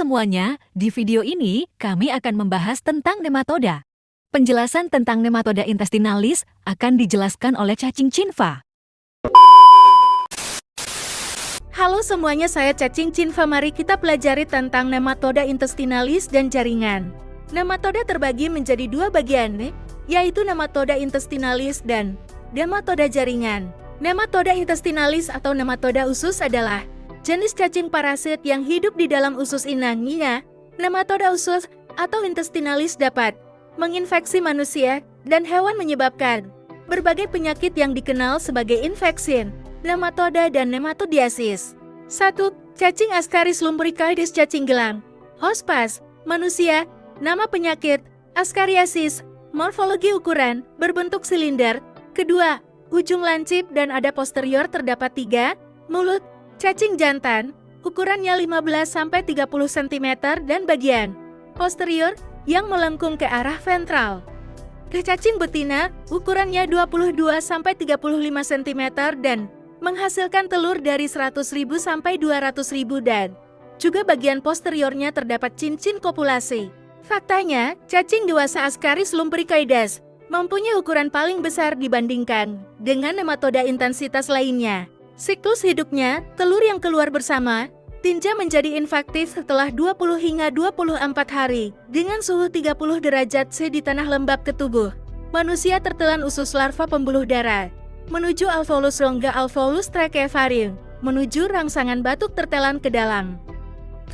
semuanya, di video ini kami akan membahas tentang nematoda. Penjelasan tentang nematoda intestinalis akan dijelaskan oleh cacing cinva. Halo semuanya, saya cacing cinva. Mari kita pelajari tentang nematoda intestinalis dan jaringan. Nematoda terbagi menjadi dua bagian, yaitu nematoda intestinalis dan nematoda jaringan. Nematoda intestinalis atau nematoda usus adalah jenis cacing parasit yang hidup di dalam usus inangnya. Nematoda usus atau intestinalis dapat menginfeksi manusia dan hewan, menyebabkan berbagai penyakit yang dikenal sebagai infeksi, nematoda dan nematodiasis. 1. Cacing Ascaris lumbricoides, cacing gelang. Hospes, manusia. Nama penyakit, Ascariasis. Morfologi ukuran, berbentuk silinder. Kedua, ujung lancip dan ada posterior terdapat 3. Mulut, cacing jantan. Ukurannya 15-30 cm dan bagian posterior yang melengkung ke arah ventral. Cacing betina, ukurannya 22-35 cm dan menghasilkan telur dari 100.000 sampai 200.000 dan juga bagian posteriornya terdapat cincin kopulasi. Faktanya, cacing dewasa Ascaris lumbricoides mempunyai ukuran paling besar dibandingkan dengan nematoda intensitas lainnya. Siklus hidupnya, telur yang keluar bersama, tinja menjadi infektif setelah 20 hingga 24 hari dengan suhu 30 derajat C di tanah lembab ke tubuh. Manusia tertelan usus larva pembuluh darah menuju alveolus rongga alveolus tracheofaring, menuju rangsangan batuk tertelan ke dalam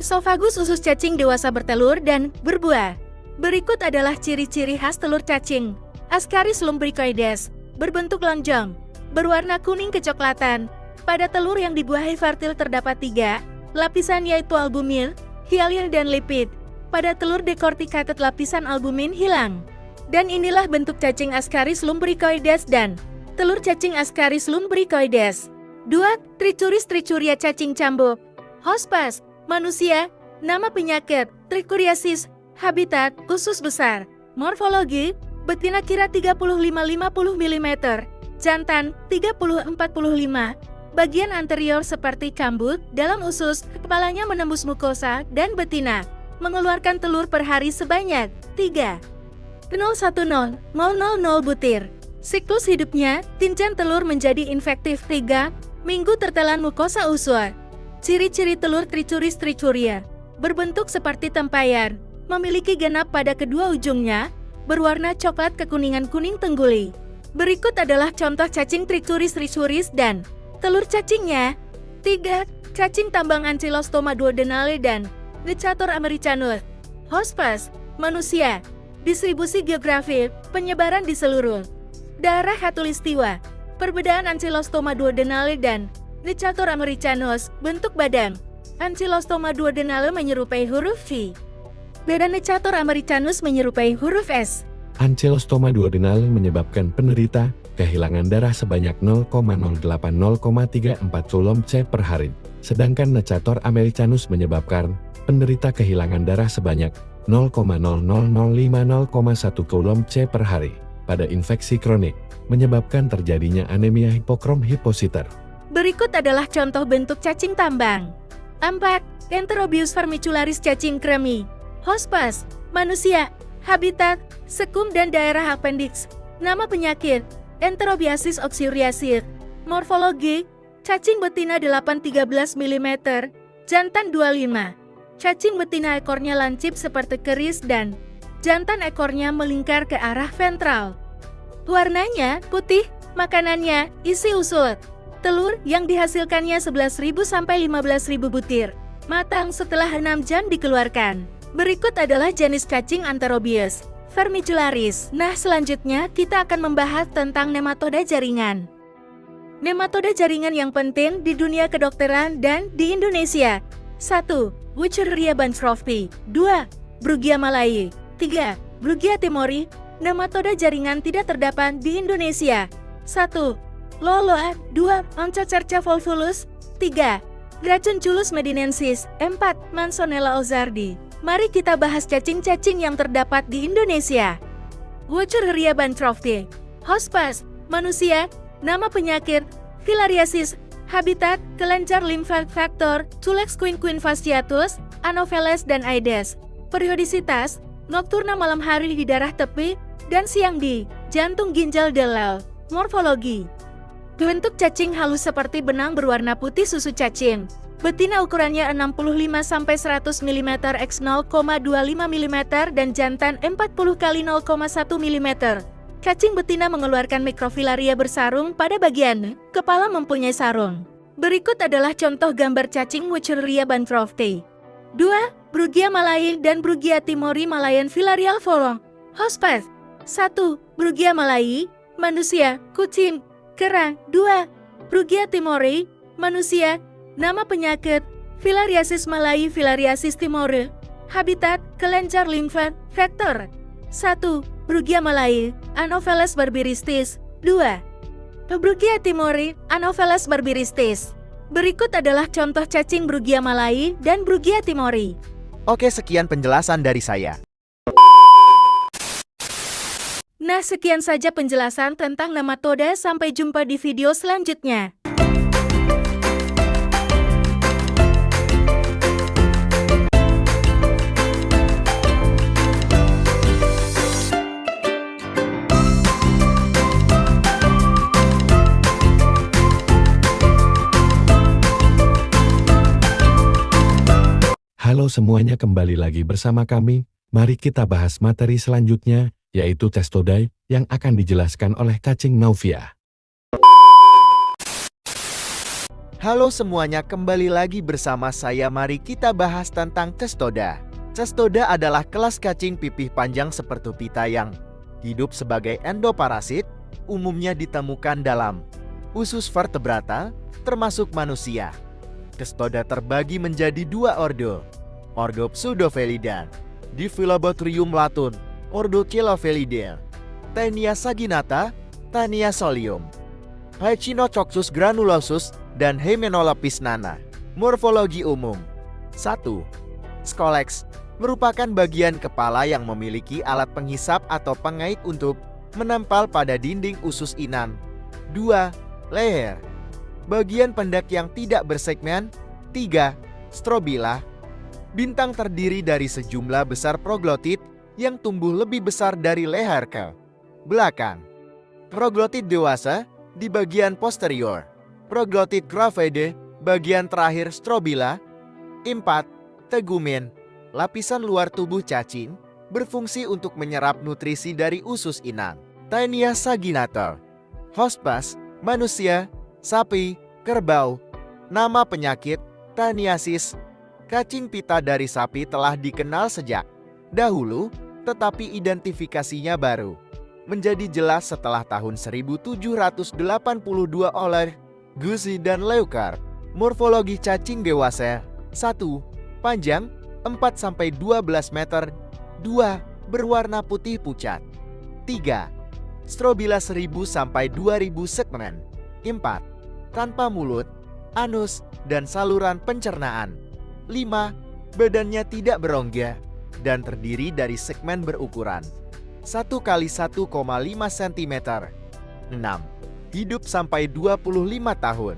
esofagus usus cacing dewasa bertelur dan berbuah. Berikut adalah ciri-ciri khas telur cacing Ascaris lumbricoides: berbentuk lonjong, berwarna kuning kecoklatan. Pada telur yang dibuahi fertil terdapat 3 lapisan, yaitu albumin, hyalin dan lipid. Pada telur decorticated lapisan albumin hilang. Dan inilah bentuk cacing Ascaris lumbricoides dan telur cacing Ascaris lumbricoides. 2. Trichuris trichuria, cacing cambuk. Hospes, manusia. Nama penyakit, Trichuriasis. Habitat, usus besar. Morfologi, betina kira 35-50 mm, jantan 30-45. Bagian anterior seperti cambuk dalam usus, kepalanya menembus mukosa, dan betina mengeluarkan telur per hari sebanyak 3. 010-000 butir. Siklus hidupnya, tinjan telur menjadi infektif 3 minggu tertelan mukosa usus. Ciri-ciri telur Trichuris trichuria: berbentuk seperti tempayan, memiliki genap pada kedua ujungnya, berwarna coklat kekuningan kuning tengguli. Berikut adalah contoh cacing Trichuris trichuris dan telur cacingnya. 3. Cacing tambang Ancylostoma duodenale dan Necator americanus. Hospes, manusia. Distribusi geografis, penyebaran di seluruh daerah khatulistiwa. Perbedaan Ancylostoma duodenale dan Necator americanus: bentuk badan. Ancylostoma duodenale menyerupai huruf V, dan Necator americanus menyerupai huruf S. Ancylostoma duodenale menyebabkan penderita kehilangan darah sebanyak 0,08-0,34 coulomb C per hari, sedangkan Necator americanus menyebabkan penderita kehilangan darah sebanyak 0,0005-0,1 coulomb C per hari. Pada infeksi kronik, menyebabkan terjadinya anemia hipokrom hipositer. Berikut adalah contoh bentuk cacing tambang. 4. Enterobius vermicularis, cacing kremi. Hospes, manusia. Habitat, sekum dan daerah appendix. Nama penyakit, Enterobiasis oxyuriasis. Morfologi, cacing betina 8-13 mm, jantan 25. Cacing betina ekornya lancip seperti keris dan jantan ekornya melingkar ke arah ventral. Warnanya putih. Makanannya isi usus. Telur yang dihasilkannya 11.000 sampai 15.000 butir. Matang setelah 6 jam dikeluarkan. Berikut adalah jenis cacing Enterobius vermicularis. Nah, selanjutnya kita akan membahas tentang nematoda jaringan. Nematoda jaringan yang penting di dunia kedokteran dan di Indonesia. 1. Wuchereria bancroftyi. 2. Brugia malayi. 3. Brugia timori. Nematoda jaringan tidak terdapat di Indonesia. 1. Loloa. 2. Onchocerca volvulus. 3. Gracchunculus medinensis. 4. Mansonella ozardi. Mari kita bahas cacing-cacing yang terdapat di Indonesia. Wuchereria bancroftyi. Hospes, manusia. Nama penyakit, filariasis. Habitat, kelenjar limfa factor, Culex quinquefasciatus, Anopheles dan Aedes. Periodisitas, nokturna malam hari di darah tepi, dan siang di jantung ginjal delal. Morfologi. Bentuk cacing halus seperti benang berwarna putih susu cacing. Betina ukurannya 65-100 mm x 0,25 mm dan jantan 40 x 0,1 mm. Cacing betina mengeluarkan mikrofilaria bersarung pada bagian kepala mempunyai sarung. Berikut adalah contoh gambar cacing Wuchereria bancrofti. 2. Brugia malai dan Brugia timori Malayan filarial folong. Hospes. 1. Brugia malai, manusia, kucing, kerang. 2. Brugia timori, manusia, nama penyakit, filariasis malai, filariasis timori. Habitat, kelenjar limfa, factor. 1. Brugia malai, Anopheles barbiristis. 2. Brugia timori, Anopheles barbiristis. Berikut adalah contoh cacing Brugia malai dan Brugia timori. Oke, sekian penjelasan dari saya. Nah, sekian saja penjelasan tentang nematoda. Sampai jumpa di video selanjutnya. Halo semuanya, kembali lagi bersama kami. Mari kita bahas materi selanjutnya, yaitu Testodae yang akan dijelaskan oleh cacing Naufia. Halo semuanya, kembali lagi bersama saya. Mari kita bahas tentang Testoda. Testoda adalah kelas cacing pipih panjang seperti pita yang hidup sebagai endoparasit, umumnya ditemukan dalam usus vertebrata, termasuk manusia. Testoda terbagi menjadi dua ordo. Ordo Pseudofelida, Diphyllobothrium latun, Ordo Chelophelidae, Taenia saginata, Taenia solium, Hycinococcus granulosus, dan Hymenolopis nana. Morfologi umum. 1. Scolex merupakan bagian kepala yang memiliki alat penghisap atau pengait untuk menempel pada dinding usus inang. 2. Leher, bagian pendak yang tidak bersegmen. 3. Strobila, bintang terdiri dari sejumlah besar proglotit yang tumbuh lebih besar dari leher ke belakang. Proglotit dewasa di bagian posterior. Proglotit graphede, bagian terakhir strobila. 4. Tegumen, lapisan luar tubuh cacing, berfungsi untuk menyerap nutrisi dari usus inang. Taenia saginata, hospes, manusia, sapi, kerbau. Nama penyakit, Taniasis. Cacing pita dari sapi telah dikenal sejak dahulu, tetapi identifikasinya baru menjadi jelas setelah tahun 1782 oleh Guzzi dan Leuckart. Morfologi cacing dewasa. 1. Panjang 4-12 meter. 2. Berwarna putih pucat. 3. Strobila 1000-2000 segmen. 4. Tanpa mulut, anus, dan saluran pencernaan. 5. Badannya tidak berongga dan terdiri dari segmen berukuran 1 x 1,5 cm. 6. Hidup sampai 25 tahun.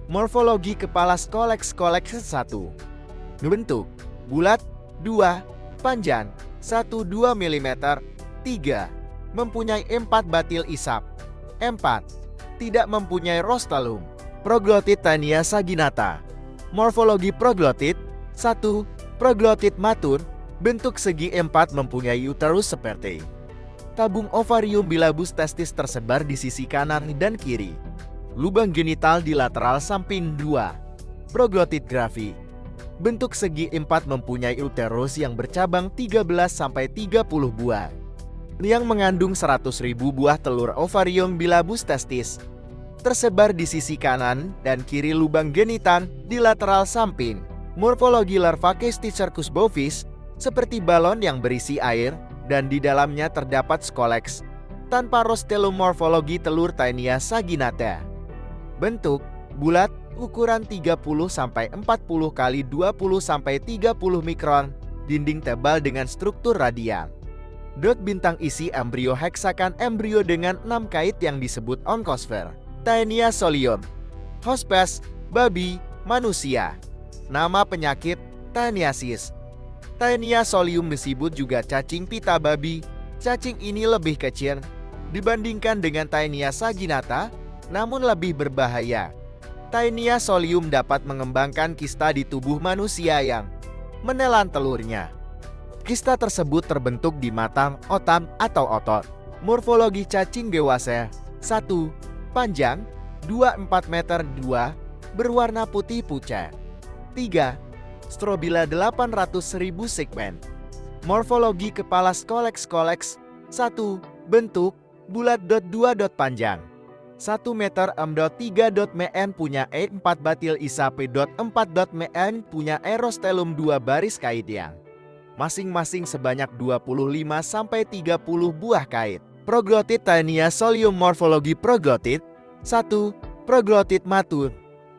Morfologi kepala Scolex 1. Bentuk bulat. 2. Panjang 1-2 mm. 3. Mempunyai 4 batil isap. 4. Tidak mempunyai rostrum. Proglotit Taenia saginata. Morfologi proglotit. 1. Proglotit matur, bentuk segi 4, mempunyai uterus seperti tabung ovarium bilabus, testis tersebar di sisi kanan dan kiri. Lubang genital di lateral samping 2. Proglotit graphi, bentuk segi 4, mempunyai uterus yang bercabang 13-30 buah, yang mengandung 100.000 buah telur ovarium bilabus testis. Tersebar di sisi kanan dan kiri lubang genital di lateral samping. Morfologi larva Casticercus bovis, seperti balon yang berisi air dan di dalamnya terdapat Scolex. Tanpa rostelum. Morfologi telur Taenia saginata. Bentuk bulat, ukuran 30-40 x 20-30 mikron, dinding tebal dengan struktur radial. Dot bintang isi embrio heksakan embrio dengan 6 kait yang disebut onkosfer. Taenia solium, hospes, babi, manusia. Nama penyakit, Taeniasis. Taenia solium disebut juga cacing pita babi. Cacing ini lebih kecil dibandingkan dengan Taenia saginata, namun lebih berbahaya. Taenia solium dapat mengembangkan kista di tubuh manusia yang menelan telurnya. Kista tersebut terbentuk di mata, otak, atau otot. Morfologi cacing dewasa: 1. Panjang 2-4 meter. 2. Berwarna putih pucat. 3. Strobila 800.000 segmen. Morfologi kepala skoleks. 1. Bentuk bulat. 2. Panjang 1 meter. 3 mn punya 4 batil isa. 4 mn punya erostelum 2 baris kait yang masing-masing sebanyak 25-30 buah kait. Proglotid Taenia solium. Morfologi proglotid: 1. Proglotid matur.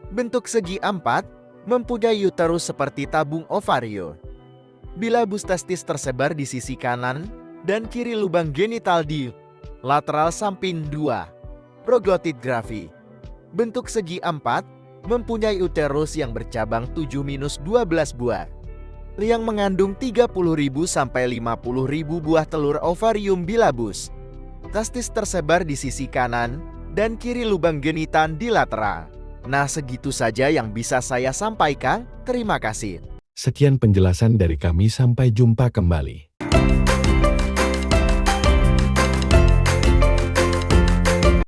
Bentuk segi 4, mempunyai uterus seperti tabung ovarium. Bilabus testis tersebar di sisi kanan dan kiri lubang genital di lateral samping. 2. Proglotid gravi. Bentuk segi 4, mempunyai uterus yang bercabang 7-12 buah, yang mengandung 30.000 sampai 50.000 buah telur ovarium bilabus. Testis tersebar di sisi kanan dan kiri lubang genital di lateral. Nah, segitu saja yang bisa saya sampaikan. Terima kasih. Sekian penjelasan dari kami, sampai jumpa kembali.